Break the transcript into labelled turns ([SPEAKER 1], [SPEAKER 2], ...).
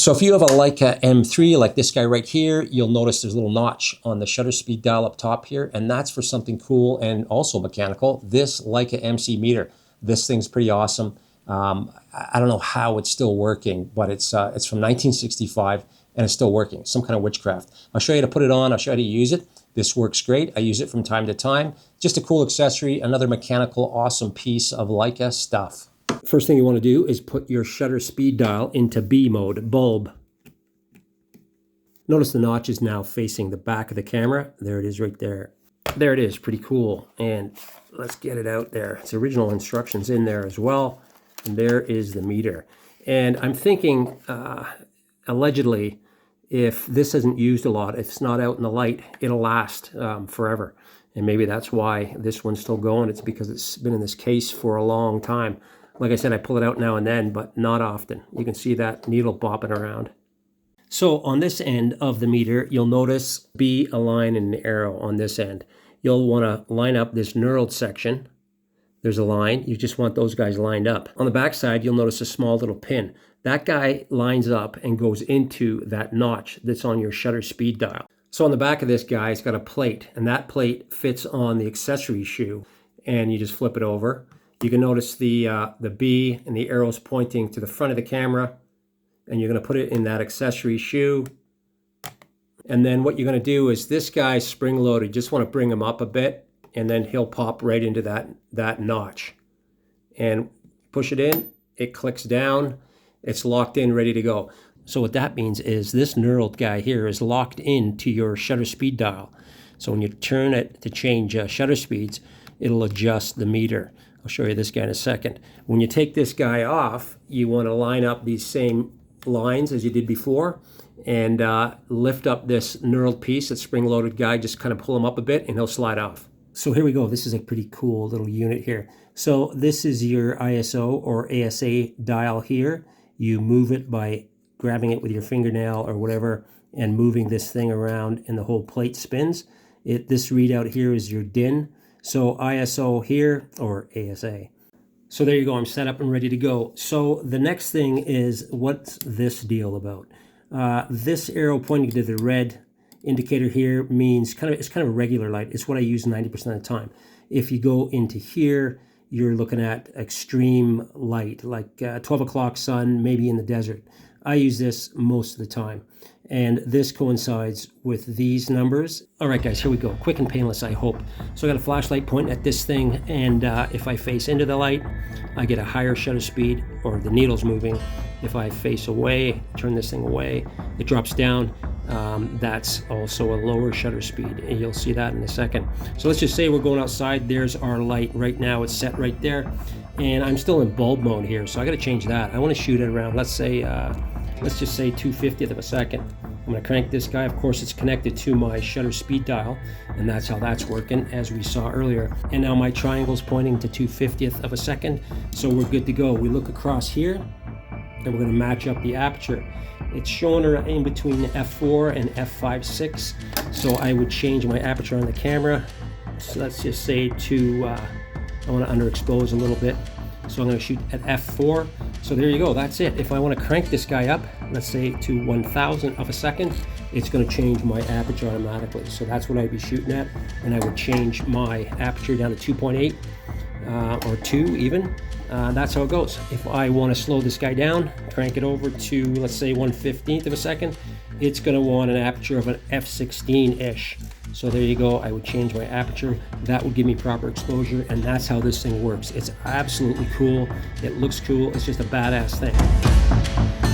[SPEAKER 1] So if you have a Leica M3, like this guy right here, you'll notice there's a little notch on the shutter speed dial up top here, and that's for something cool and also mechanical. This Leica MC meter, this thing's pretty awesome. I don't know how it's still working, but it's from 1965 and it's still working. Some kind of witchcraft. I'll show you how to put it on. I'll show you how to use it. This works great. I use it from time to time. Just a cool accessory, another mechanical, awesome piece of Leica stuff. First thing you want to do is put your shutter speed dial into B mode, bulb. Notice the notch is now facing the back of the camera. There it is right there. There it is, pretty cool. And let's get it out there. It's original instructions in there as well. And there is the meter. And I'm thinking, allegedly, if this isn't used a lot, if it's not out in the light, it'll last forever. And maybe that's why this one's still going. It's because it's been in this case for a long time. Like I said, I pull it out now and then, but not often. You can see that needle bopping around. So on this end of the meter, you'll notice be a line and an arrow on this end. You'll want to line up this knurled section. There's a line. You just want those guys lined up. On the back side, you'll notice a small little pin. That guy lines up and goes into that notch that's on your shutter speed dial. So on the back of this guy, it's got a plate, and that plate fits on the accessory shoe, and you just flip it over. You can notice the B and the arrows pointing to the front of the camera, and you're going to put it in that accessory shoe. And then what you're going to do is this guy's spring-loaded. You just want to bring him up a bit, and then he'll pop right into that notch. And push it in, it clicks down, it's locked in, ready to go. So what that means is this knurled guy here is locked into your shutter speed dial. So when you turn it to change shutter speeds, it'll adjust the meter. I'll show you this guy in a second. When you take this guy off, you want to line up these same lines as you did before and lift up this knurled piece, that spring-loaded guy, just kind of pull him up a bit and he'll slide off. So here we go. This is a pretty cool little unit here. So this is your ISO or ASA dial here. You move it by grabbing it with your fingernail or whatever and moving this thing around and the whole plate spins. This readout here is your DIN. So ISO here, or ASA. So there you go, I'm set up and ready to go. So the next thing is, what's this deal about? This arrow pointing to the red indicator here means it's kind of a regular light. It's what I use 90% of the time. If you go into here, you're looking at extreme light, like 12 o'clock sun, maybe in the desert. I use this most of the time. And this coincides with these numbers. All right, guys, here we go. Quick and painless, I hope. So I got a flashlight pointing at this thing, and if I face into the light, I get a higher shutter speed, or the needle's moving. If I face away, turn this thing away, it drops down. That's also a lower shutter speed, and you'll see that in a second. So let's just say we're going outside. There's our light right now. It's set right there, and I'm still in bulb mode here, so I got to change that. I want to shoot it around, let's just say 2/50th of a second. I'm going to crank this guy. Of course, it's connected to my shutter speed dial, and that's how that's working, as we saw earlier. And now my triangle's pointing to 2/50th of a second, so we're good to go. We look across here, and we're going to match up the aperture. It's showing her in between f4 and f5.6, so I would change my aperture on the camera. So let's just say I want to underexpose a little bit. So I'm going to shoot at f4. So there you go, that's it. If I want to crank this guy up, let's say to 1,000th of a second, it's going to change my aperture automatically. So that's what I'd be shooting at, and I would change my aperture down to 2.8 or 2 even. That's how it goes. If I want to slow this guy down, crank it over to, let's say 1/15th of a second, it's going to want an aperture of an f16-ish. So there you go, I would change my aperture. That would give me proper exposure, and that's how this thing works. It's absolutely cool. It looks cool. It's just a badass thing.